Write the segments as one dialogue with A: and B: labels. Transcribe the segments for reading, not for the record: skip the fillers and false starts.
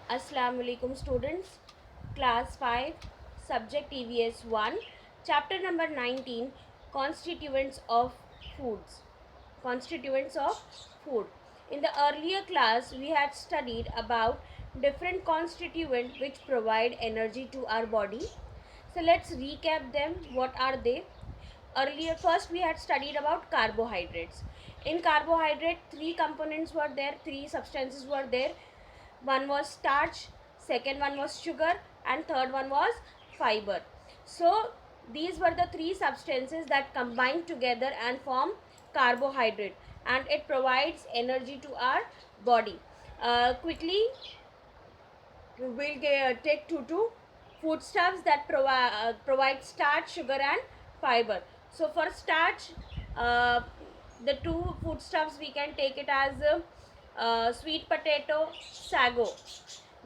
A: Assalamu alaikum students, class 5, subject EVS 1, chapter number 19, constituents of foods. Constituents of food. In the earlier class, we had studied about different constituents which provide energy to our body. So let's recap them. What are they? Earlier, first we had studied about carbohydrates. In carbohydrate, three components were there, three substances were there. One was starch, second one was sugar, and third one was fiber. So these were the three substances that combine together and form carbohydrate, and it provides energy to our body. Quickly we'll take two foodstuffs that provide starch, sugar, and fiber. So for starch, uh, the two foodstuffs we can take it as sweet potato, sago.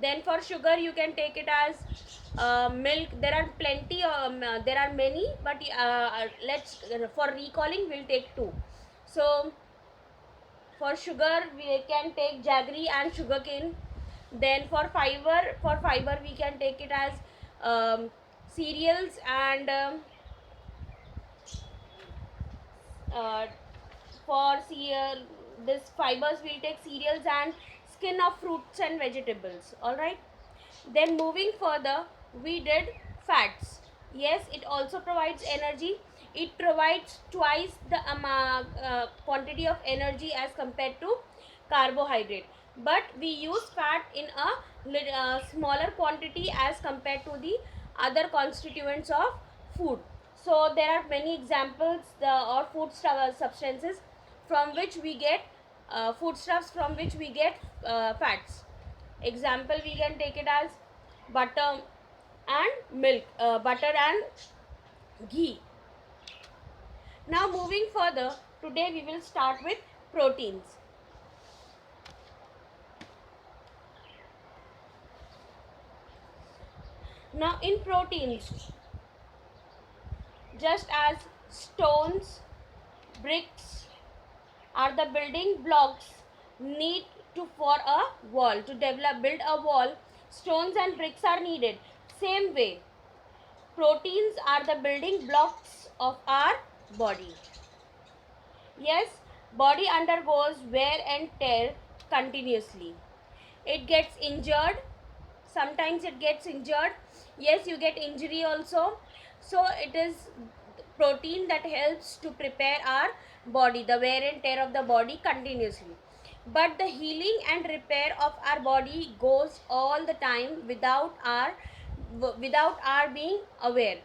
A: Then for sugar you can take it as milk. There are plenty, there are many, but let's for recalling we'll take two. So for sugar we can take jaggery and sugarcane. Then for fiber we can take it as cereals and uh, for this fibers we'll take cereals and skin of fruits and vegetables. All right. Then moving further, we did fats. Yes, it also provides energy. It provides twice the quantity of energy as compared to carbohydrate. But we use fat in a smaller quantity as compared to the other constituents of food. So there are many examples or substances from which we get foodstuffs from which we get fats. Example, we can take it as butter and milk, butter and ghee. Now moving further, today we will start with proteins. Now in proteins, just as stones, bricks are the building blocks need to for a wall. To build a wall, stones and bricks are needed. Same way, proteins are the building blocks of our body. Yes, body undergoes wear and tear continuously. It gets injured. Sometimes it gets injured. Yes, you get injury also. So it is protein that helps to prepare our body, the wear and tear of the body continuously. But the healing and repair of our body goes all the time without our being aware.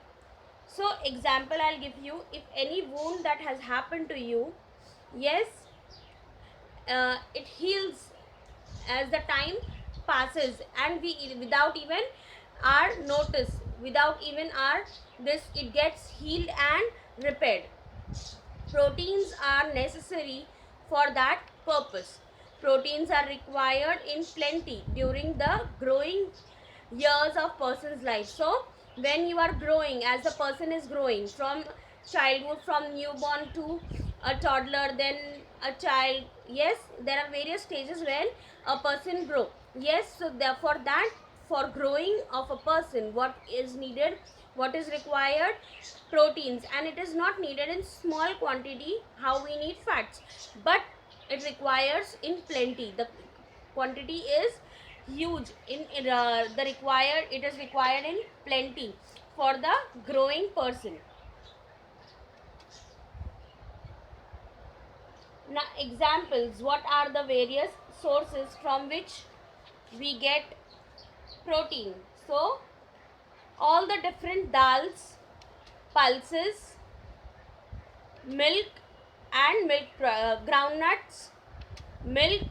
A: So example I'll give you, if any wound that has happened to you, yes, it heals as the time passes, and we without even our notice, without even our this, it gets healed and repaired. Proteins are necessary for that purpose. Proteins are required in plenty during the growing years of person's life. So when you are growing, as the person is growing from childhood, from newborn to a toddler, then a child, yes, there are various stages when a person grow. Yes, so therefore that for growing of a person, what is needed, what is required? Proteins. And it is not needed in small quantity how we need fats, but it requires in plenty. The quantity is huge in the required, it is required in plenty for the growing person. Now examples, what are the various sources from which we get protein? So all the different dals, pulses, milk and milk groundnuts, milk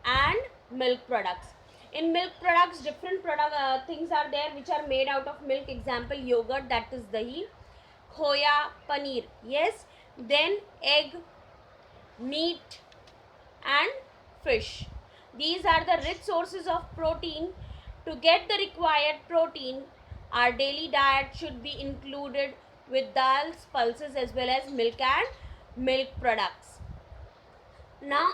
A: and milk products. In milk products, different things are there which are made out of milk. Example, yogurt, that is dahi, khoya, paneer. Yes, then egg, meat and fish. These are the rich sources of protein. To get the required protein, our daily diet should be included with dals, pulses as well as milk and milk products. Now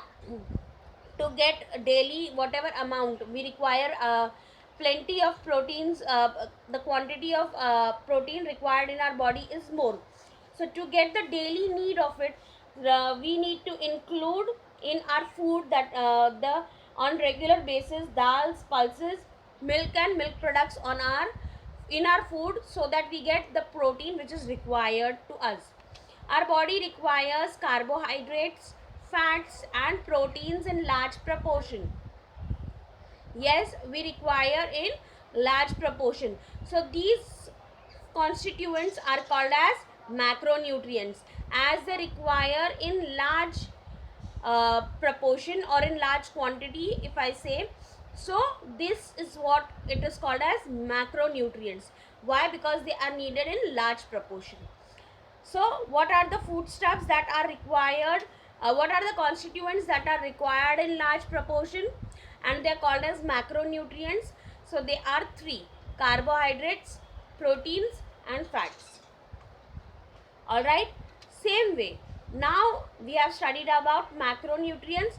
A: to get daily whatever amount we require, plenty of proteins, the quantity of protein required in our body is more. So to get the daily need of it, we need to include in our food that the on regular basis dals, pulses, milk and milk products on our in our food, so that we get the protein which is required to us. Our body requires carbohydrates, fats and proteins in large proportion. Yes, we require in large proportion. So these constituents are called as macronutrients, as they require in large proportion or in large quantity, if I say. So this is what it is called as macronutrients. Why? Because they are needed in large proportion. So what are the foodstuffs that are required? What are the constituents that are required in large proportion? And they are called as macronutrients. So they are three: carbohydrates, proteins and fats. Alright, same way. Now we have studied about macronutrients.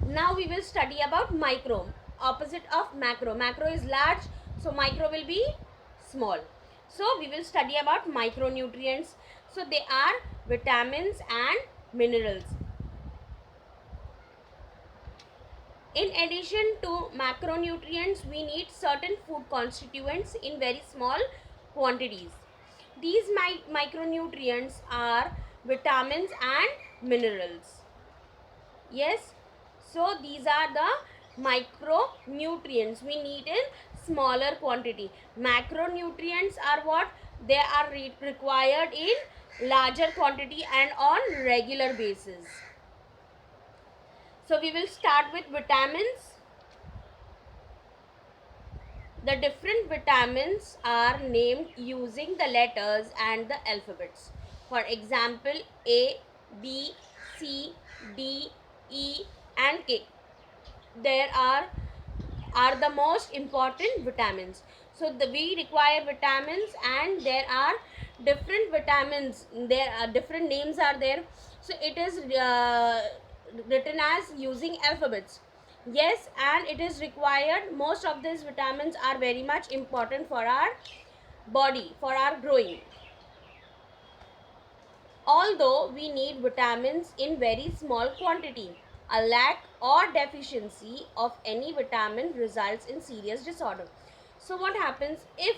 A: Now we will study about micro, opposite of macro. Macro is large, so micro will be small. So we will study about micronutrients. So they are vitamins and minerals. In addition to macronutrients, we need certain food constituents in very small quantities. These micronutrients are vitamins and minerals. Yes, so these are the micronutrients we need in smaller quantity. Macronutrients are what? They are required in larger quantity and on regular basis. So we will start with vitamins. The different vitamins are named using the letters and the alphabets. For example, A, B, C, D, E and K. There are the most important vitamins. So we require vitamins, and there are different vitamins. There are different names are there. So it is written as using alphabets. Yes, and it is required. Most of these vitamins are very much important for our body, for our growing. Although we need vitamins in very small quantity, a lack or deficiency of any vitamin results in serious disorder. So what happens if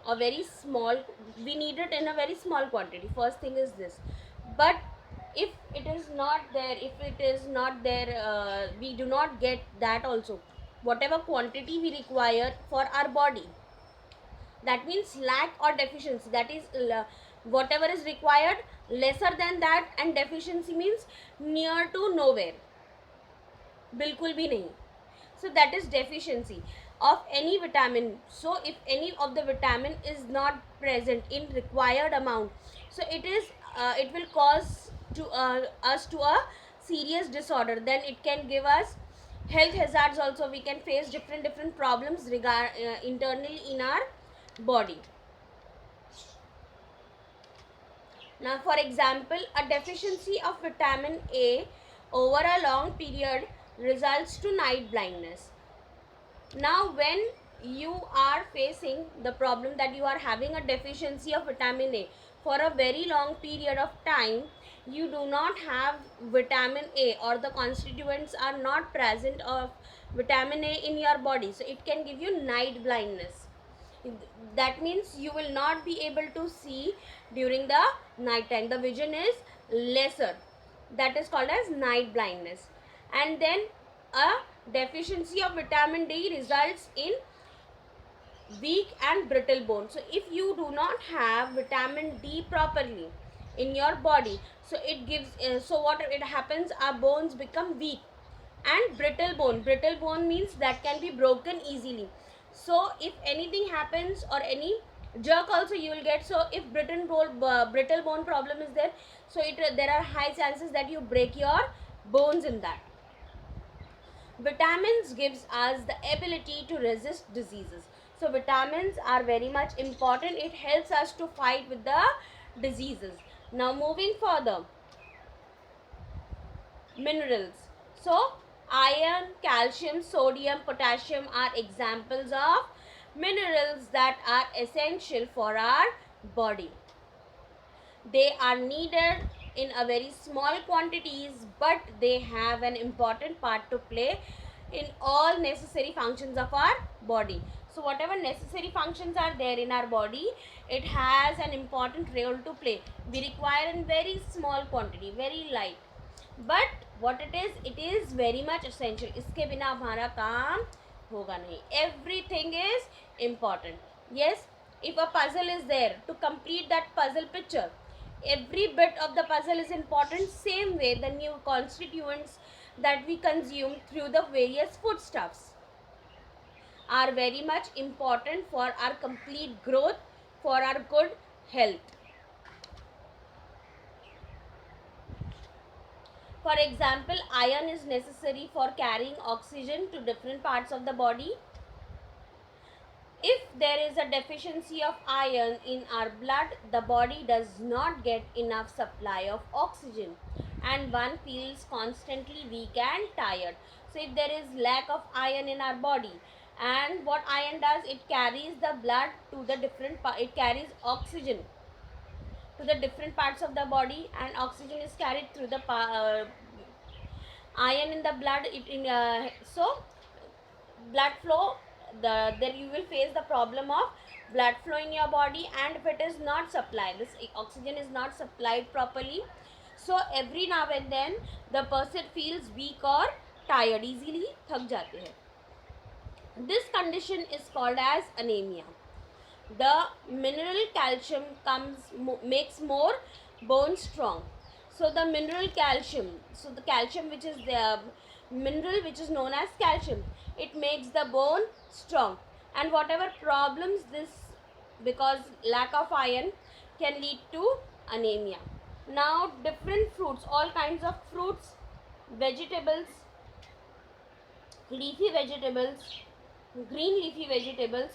A: a very small, we need it in a very small quantity? First thing is this. But if it is not there, we do not get that also, whatever quantity we require for our body. That means lack or deficiency, that is whatever is required lesser than that, and deficiency means near to nowhere, bilkul bhi nahi. So that is deficiency of any vitamin. So if any of the vitamin is not present in required amount, so it will cause to us to a serious disorder. Then it can give us health hazards also. We can face different problems internally in our body. Now, for example, a deficiency of vitamin A over a long period results to night blindness. Now, when you are facing the problem that you are having a deficiency of vitamin A for a very long period of time, you do not have vitamin A, or the constituents are not present of vitamin A in your body. So, it can give you night blindness. That means you will not be able to see during the night time. The vision is lesser. That is called as night blindness. And then a deficiency of vitamin D results in weak and brittle bones. So if you do not have vitamin D properly in your body, so it gives so what it happens, our bones become weak. And brittle bone means that can be broken easily. So if anything happens, or any jerk also you will get. So if brittle bone problem is there, so there are high chances that you break your bones in that. Vitamins gives us the ability to resist diseases. So vitamins are very much important. It helps us to fight with the diseases. Now moving further, minerals. So Iron, calcium, sodium, potassium are examples of minerals that are essential for our body. They are needed in a very small quantities, but they have an important part to play in all necessary functions of our body. So whatever necessary functions are there in our body, it has an important role to play. We require in very small quantity, very light, but what it is very much essential. इसके बिना हमारा काम होगा नहीं. Everything is important. Yes, if a puzzle is there, to complete that puzzle picture, every bit of the puzzle is important. Same way, the new constituents that we consume through the various foodstuffs are very much important for our complete growth, for our good health. For example, iron is necessary for carrying oxygen to different parts of the body. If there is a deficiency of iron in our blood, the body does not get enough supply of oxygen and one feels constantly weak and tired. So if there is lack of iron in our body, and what iron does, it carries the blood to the different it carries oxygen to the different parts of the body, and oxygen is carried through the iron in the blood. So blood flow, there you will face the problem of blood flow in your body, and if it is not supplied, this oxygen is not supplied properly, so every now and then the person feels weak or tired, easily thak jate hai. This condition is called as anemia. The mineral calcium makes more bone strong. So the mineral calcium, so the calcium which is the mineral which is known as calcium, it makes the bone strong, and whatever problems this, because lack of iron, can lead to anemia. Now different fruits, all kinds of fruits, vegetables, leafy vegetables, green leafy vegetables,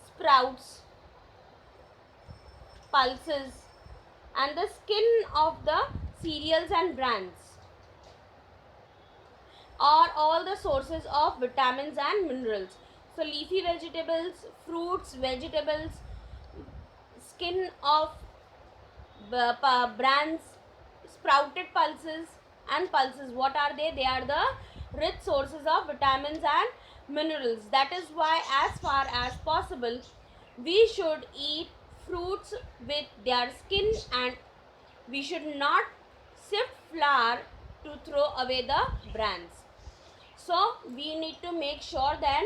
A: sprouts, pulses, and the skin of the cereals and brands are all the sources of vitamins and minerals. So leafy vegetables, fruits, vegetables, skin of brands, sprouted pulses and pulses, what are they? They are the rich sources of vitamins and minerals. That is why, as far as possible, we should eat fruits with their skin, and we should not sift flour to throw away the brands. So we need to make sure then,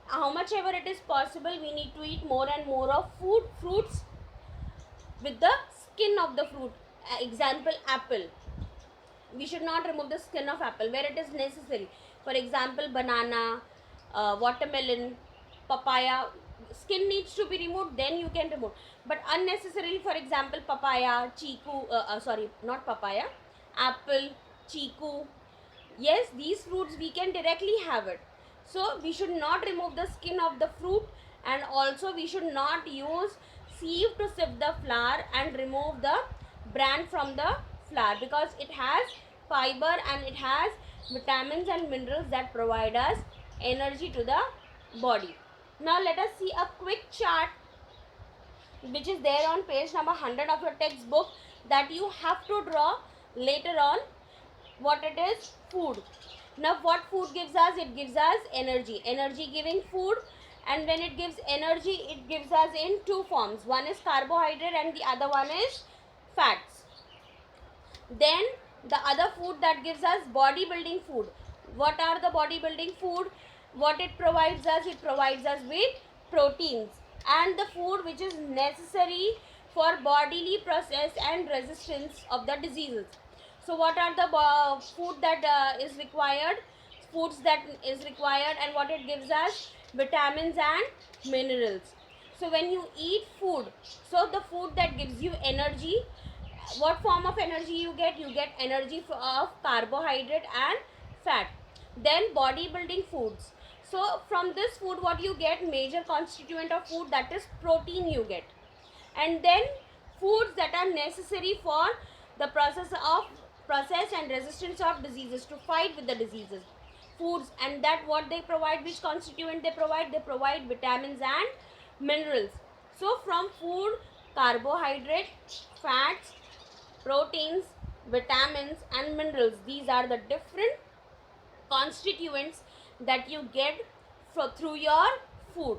A: how much ever it is possible, we need to eat more and more of fruits with the skin of the fruit. Example, apple. We should not remove the skin of apple where it is necessary. For example, banana, watermelon, papaya, skin needs to be removed, then you can remove. But unnecessarily, for example, papaya, chiku, sorry, not papaya, apple, chiku, yes, these fruits we can directly have it. So we should not remove the skin of the fruit, and also we should not use sieve to sift the flour and remove the bran from the flour, because it has fiber and it has vitamins and minerals that provide us energy to the body. Now let us see a quick chart which is there on page number 100 of your textbook, that you have to draw later on. What it is? Food. Now what food gives us? It gives us energy, energy giving food, and when it gives energy, it gives us in two forms. One is carbohydrate and the other one is fats. Then the other food that gives us bodybuilding food. What are the bodybuilding food? What it provides us? It provides us with proteins and the food which is necessary for bodily process and resistance of the diseases. So what are the food that is required? Foods that is required, and what it gives us? Vitamins and minerals. So when you eat food, so the food that gives you energy, what form of energy you get? You get energy of carbohydrate and fat. Then bodybuilding foods. So from this food, what you get? Major constituent of food, that is protein you get. And then foods that are necessary for the process and resistance of diseases, to fight with the diseases. foods, and that what they provide, which constituent they provide vitamins and minerals. So from food, carbohydrate, fats, proteins, vitamins and minerals, these are the different constituents that you get through your food.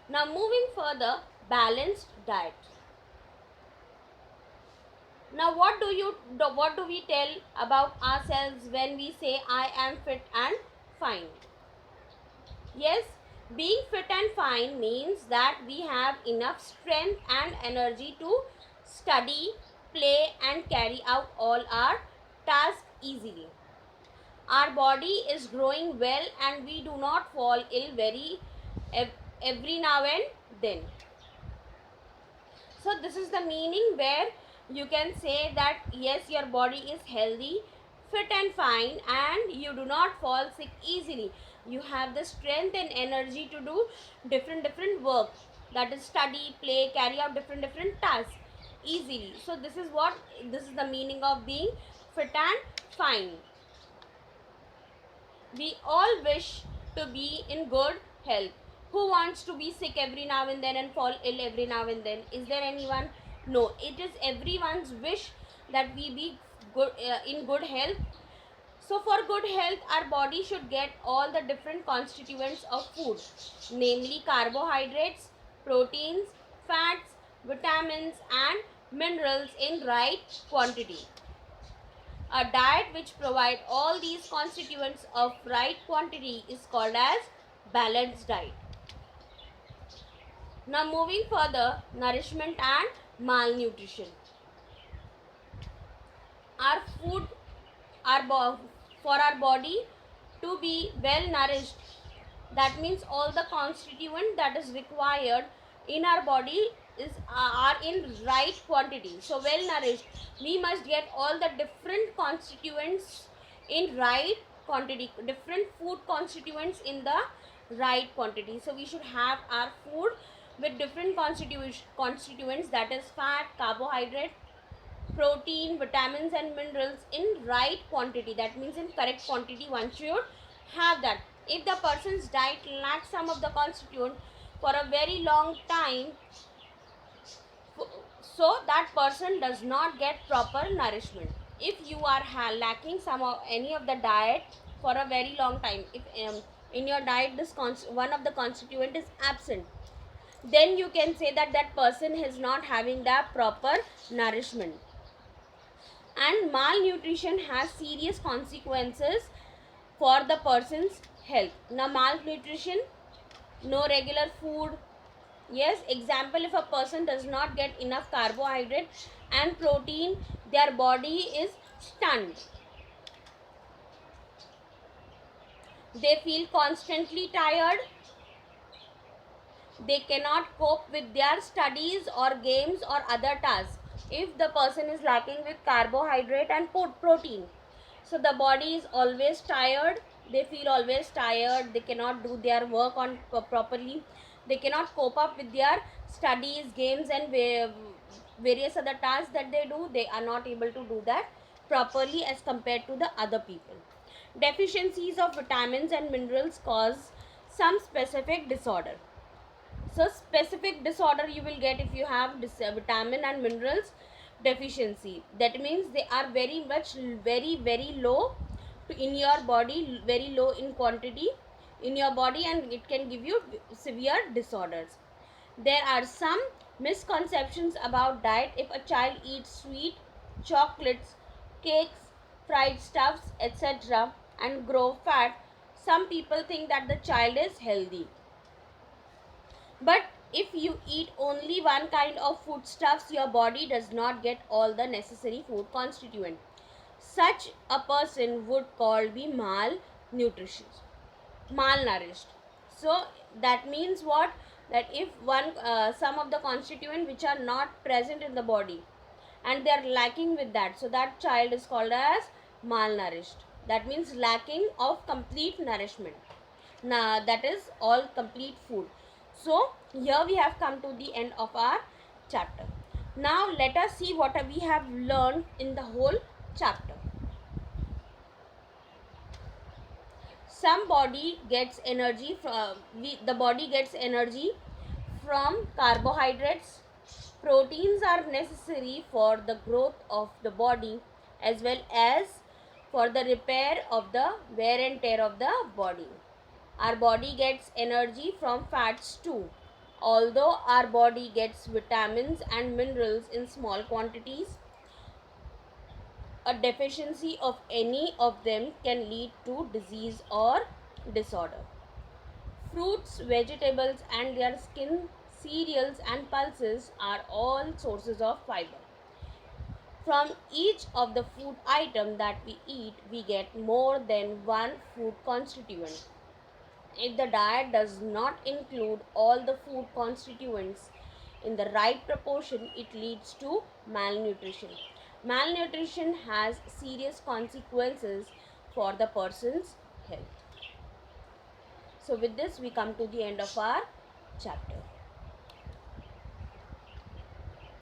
A: Now moving further, balanced diet. Now what do we tell about ourselves when we say I am fit and fine? Yes, being fit and fine means that we have enough strength and energy to study, play and carry out all our tasks easily. Our body is growing well and we do not fall ill every now and then. So this is the meaning where you can say that yes, your body is healthy, fit and fine, and you do not fall sick easily. You have the strength and energy to do different work, that is study, play, carry out different tasks easily. So this is the meaning of being fit and fine. We all wish to be in good health. Who wants to be sick every now and then and fall ill every now and then? Is there anyone? No, it is everyone's wish that we be good in good health. So for good health, our body should get all the different constituents of food, namely carbohydrates, proteins, fats, vitamins and minerals in right quantity. A diet which provides all these constituents of right quantity is called as balanced diet. Now moving further, nourishment and malnutrition. Our food, for our body to be well nourished, that means all the constituent that is required in our body are in right quantity. So well nourished, we must get all the different constituents in right quantity, different food constituents in the right quantity. So we should have our food with different constituents, that is fat, carbohydrate, protein, vitamins and minerals in right quantity. That means in correct quantity one should have that. If the person's diet lacks some of the constituent for a very long time, so that person does not get proper nourishment. If you are lacking any of the diet for a very long time, if in your diet this one of the constituent is absent, then you can say that that person is not having the proper nourishment. And malnutrition has serious consequences for the person's health. Now malnutrition, no regular food. Yes, example, if a person does not get enough carbohydrate and protein, their body is stunned. They feel constantly tired. They cannot cope with their studies or games or other tasks. If the person is lacking with carbohydrate and protein, so the body is always tired. They feel always tired. They cannot do their work on properly. They cannot cope up with their studies, games and various other tasks that they do. They are not able to do that properly as compared to the other people. Deficiencies of vitamins and minerals cause some specific disorder. So specific disorder you will get if you have vitamin and minerals deficiency. That means they are very low in your body, very low in quantity in your body, and it can give you severe disorders. There are some misconceptions about diet. If a child eats sweet, chocolates, cakes, fried stuffs, etc. and grow fat, some people think that the child is healthy. But if you eat only one kind of foodstuffs, your body does not get all the necessary food constituent. Such a person would be malnourished. So that means what? That if some of the constituent which are not present in the body and they are lacking with that, so that child is called as malnourished. That means lacking of complete nourishment. Now that is all complete food. So here we have come to the end of our chapter. Now let us see what we have learned in the whole chapter. some body gets energy from the body gets energy from carbohydrates. Proteins are necessary for the growth of the body as well as for the repair of the wear and tear of the body. Our body gets energy from fats too. Although our body gets vitamins and minerals in small quantities, a deficiency of any of them can lead to disease or disorder. Fruits, vegetables, and their skin, cereals, and pulses are all sources of fiber. From each of the food item that we eat, we get more than one food constituent. If the diet does not include all the food constituents in the right proportion, it leads to malnutrition. Malnutrition has serious consequences for the person's health. So with this we come to the end of our chapter.